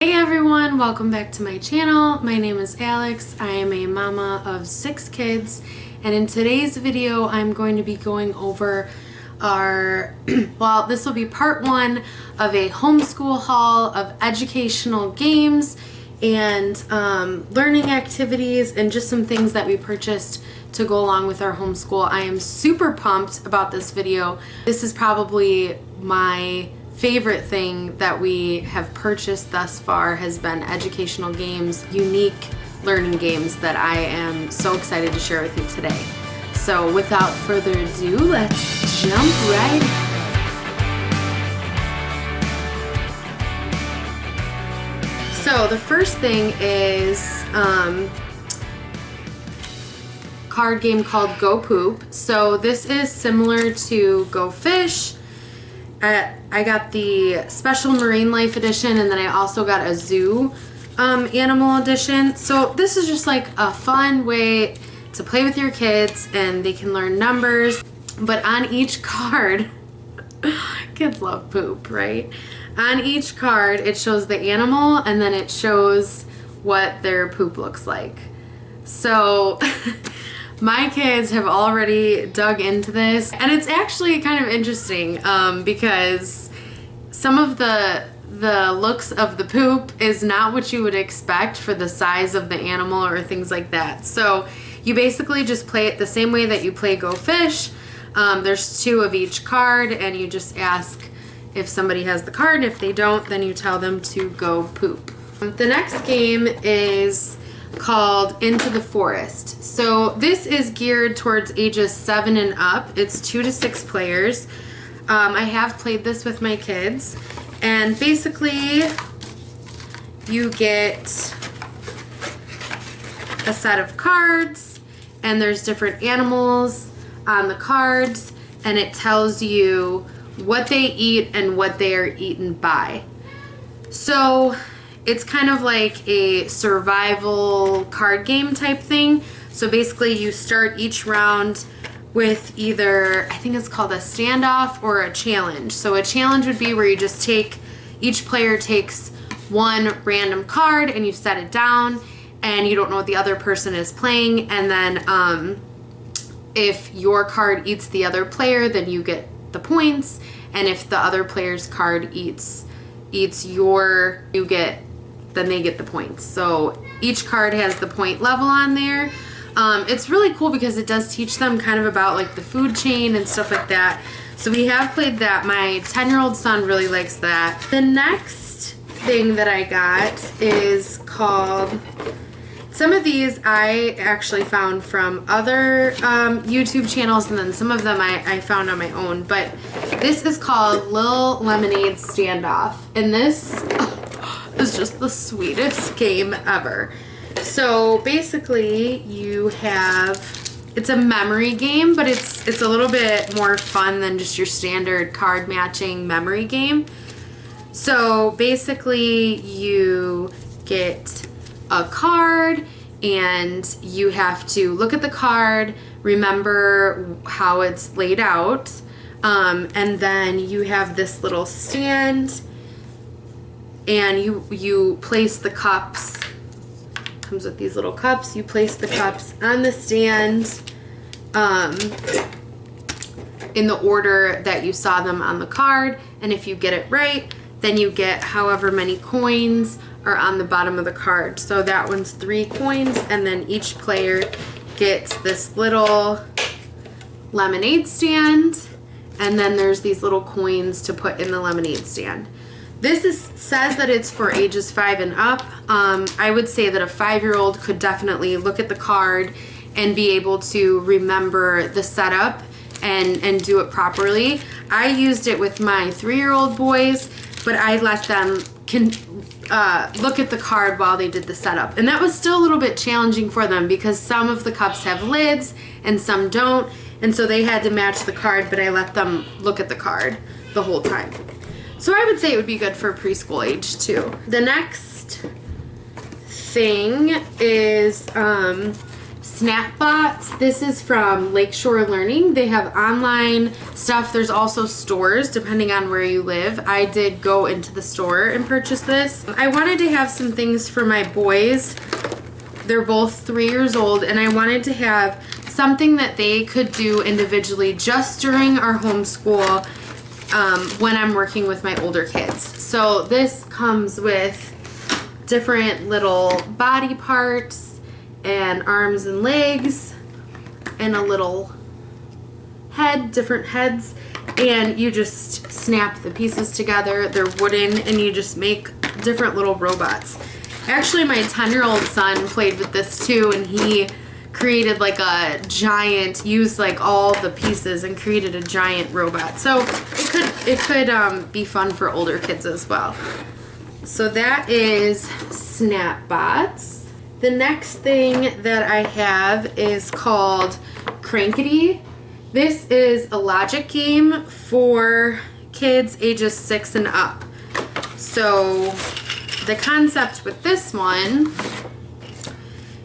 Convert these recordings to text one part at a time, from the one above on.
Hey everyone, welcome back to my channel. My name is Alex. I am a mama of 6 kids, and in today's video I'm going to be going over our well, this will be part 1 of a homeschool haul of educational games and learning activities and just some things that we purchased to go along with our homeschool. I am super pumped about this video. This is probably my favorite thing that we have purchased thus far has been educational games, unique learning games that I am so excited to share with you today. So without further ado, let's jump right in. So the first thing is card game called Go Poop. So this is similar to Go Fish. I got the Special Marine Life Edition, and then I also got a Zoo Animal Edition. So this is just like a fun way to play with your kids, and they can learn numbers. But on each card, kids love poop, right? On each card, it shows the animal, and then it shows what their poop looks like. So my kids have already dug into this, and it's actually kind of interesting because some of the looks of the poop is not what you would expect for the size of the animal or things like that. So you basically just play it the same way that you play Go Fish. There's 2 of each card, and you just ask if somebody has the card. If they don't, then you tell them to go poop. The next game is called Into the Forest. So this is geared towards ages 7 and up. It's 2 to 6 players. I have played this with my kids, and basically you get a set of cards, and there's different animals on the cards, and it tells you what they eat and what they are eaten by. So it's kind of like a survival card game type thing. So basically you start each round with either, I think it's called a standoff or a challenge. So a challenge would be where you just each player takes one random card and you set it down, and you don't know what the other person is playing, and then if your card eats the other player, then you get the points, and if the other player's card eats then they get the points. So each card has the point level on there. It's really cool because it does teach them kind of about like the food chain and stuff like that. So we have played that. My 10-year-old son really likes that. The next thing that I got is called, some of these I actually found from other YouTube channels, and then some of them I found on my own, but this is called Lil Lemonade Standoff, and this is just the sweetest game ever. So basically it's a memory game, but it's a little bit more fun than just your standard card matching memory game. So basically you get a card, and you have to look at the card, remember how it's laid out, and then you have this little stand, and you place the cups. Comes with these little cups. You place the cups on the stand in the order that you saw them on the card, and if you get it right, then you get however many coins are on the bottom of the card. So that one's 3 coins, and then each player gets this little lemonade stand, and then there's these little coins to put in the lemonade stand. This says that it's for ages 5 and up. I would say that a 5-year-old could definitely look at the card and be able to remember the setup and do it properly. I used it with my 3-year-old boys, but I let them look at the card while they did the setup. And that was still a little bit challenging for them because some of the cups have lids and some don't. And so they had to match the card, but I let them look at the card the whole time. So I would say it would be good for preschool age too. The next thing is Snapbots. This is from Lakeshore Learning. They have online stuff. There's also stores depending on where you live. I did go into the store and purchase this. I wanted to have some things for my boys. They're both 3 years old, and I wanted to have something that they could do individually just during our homeschool when I'm working with my older kids. So this comes with different little body parts and arms and legs and a little head, different heads, and you just snap the pieces together. They're wooden, and you just make different little robots. Actually, my 10-year-old son played with this too, and he created like a giant, used like all the pieces and created a giant robot. So it could be fun for older kids as well. So that is Snapbots. The next thing that I have is called Cranky. This is a logic game for kids ages 6 and up. So the concept with this one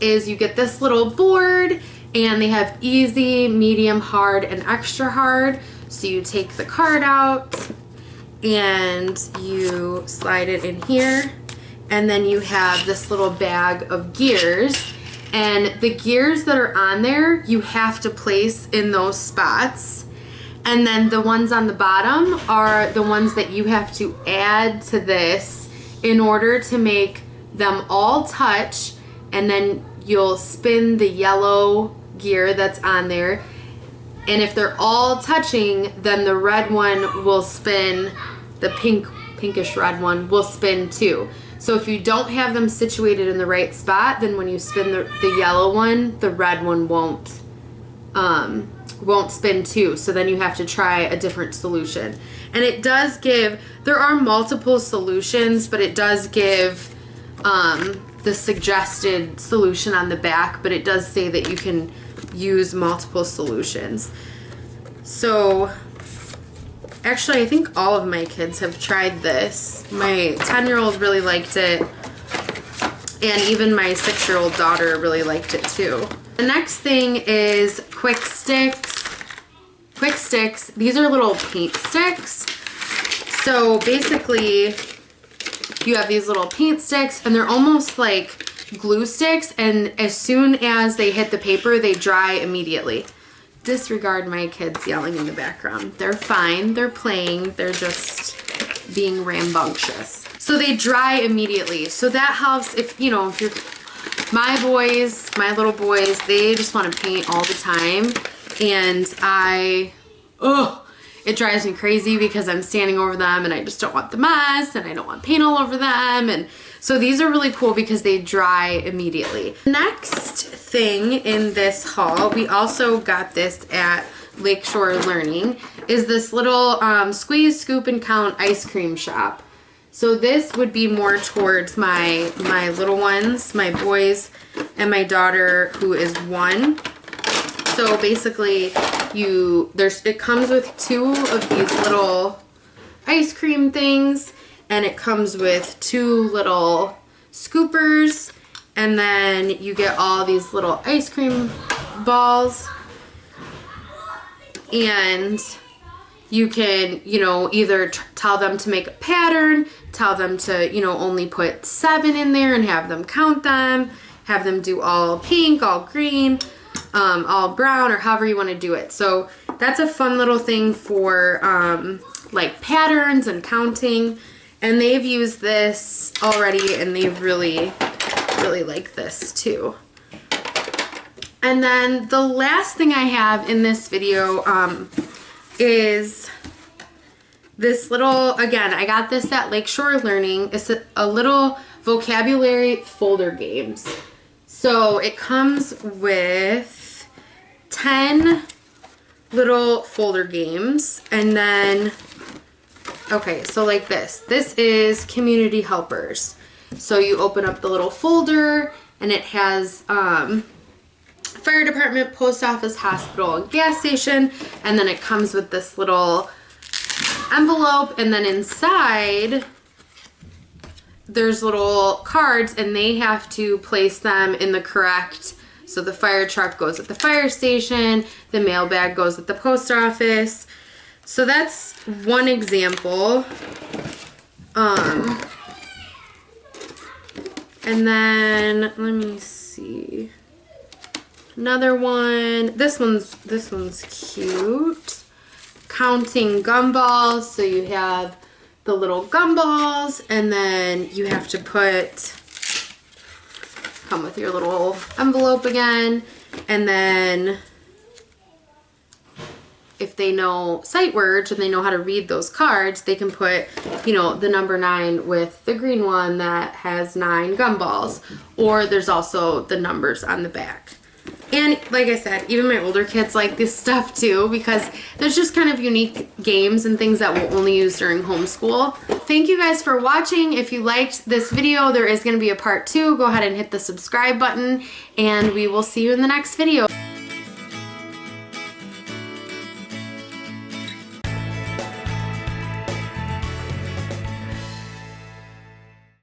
is you get this little board, and they have easy, medium, hard, and extra hard. So you take the card out and you slide it in here, and then you have this little bag of gears, and the gears that are on there you have to place in those spots, and then the ones on the bottom are the ones that you have to add to this in order to make them all touch, and then you'll spin the yellow gear that's on there, and if they're all touching, then the red one will spin, the pinkish red one will spin too. So if you don't have them situated in the right spot, then when you spin the yellow one, the red one won't spin too. So then you have to try a different solution. And it does give, there are multiple solutions, but it does give the suggested solution on the back, but it does say that you can use multiple solutions. So actually, I think all of my kids have tried this. My 10-year-old really liked it, and even my 6-year-old daughter really liked it too. The next thing is Quick Sticks. Quick Sticks, these are little paint sticks. So basically, you have these little paint sticks, and they're almost like glue sticks, and as soon as they hit the paper, they dry immediately. Disregard my kids yelling in the background. They're fine, they're playing, they're just being rambunctious. So they dry immediately. So that helps if, you know, if you're, my boys, my little boys, they just want to paint all the time, and it drives me crazy because I'm standing over them and I just don't want the mess, and I don't want paint all over them. And so these are really cool because they dry immediately. Next thing in this haul, we also got this at Lakeshore Learning, is this little squeeze, scoop, and count ice cream shop. So this would be more towards my little ones, my boys, and my daughter who is 1. So basically, it comes with 2 of these little ice cream things, and it comes with 2 little scoopers, and then you get all these little ice cream balls, and you can, you know, either tell them to make a pattern, tell them to, you know, only put 7 in there and have them count them, have them do all pink, all green, all brown, or however you want to do it. So that's a fun little thing for like patterns and counting, and they've used this already and they really like this too. And then the last thing I have in this video is this little, again, I got this at Lakeshore Learning. It's a little vocabulary folder games. So it comes with 10 little folder games, and then, okay, so like this is community helpers. So you open up the little folder, and it has fire department, post office, hospital, and gas station, and then it comes with this little envelope, and then inside there's little cards, and they have to place them in the correct So the fire truck goes at the fire station, the mailbag goes at the post office. So that's one example. And then let me see. Another one. This one's cute. Counting gumballs. So you have the little gumballs, and then you have to come with your little envelope again, and then if they know sight words and they know how to read those cards, they can put, you know, the number 9 with the green one that has 9 gumballs, or there's also the numbers on the back. And like I said, even my older kids like this stuff too, because there's just kind of unique games and things that we'll only use during homeschool. Thank you guys for watching. If you liked this video, there is going to be a part 2. Go ahead and hit the subscribe button, and we will see you in the next video.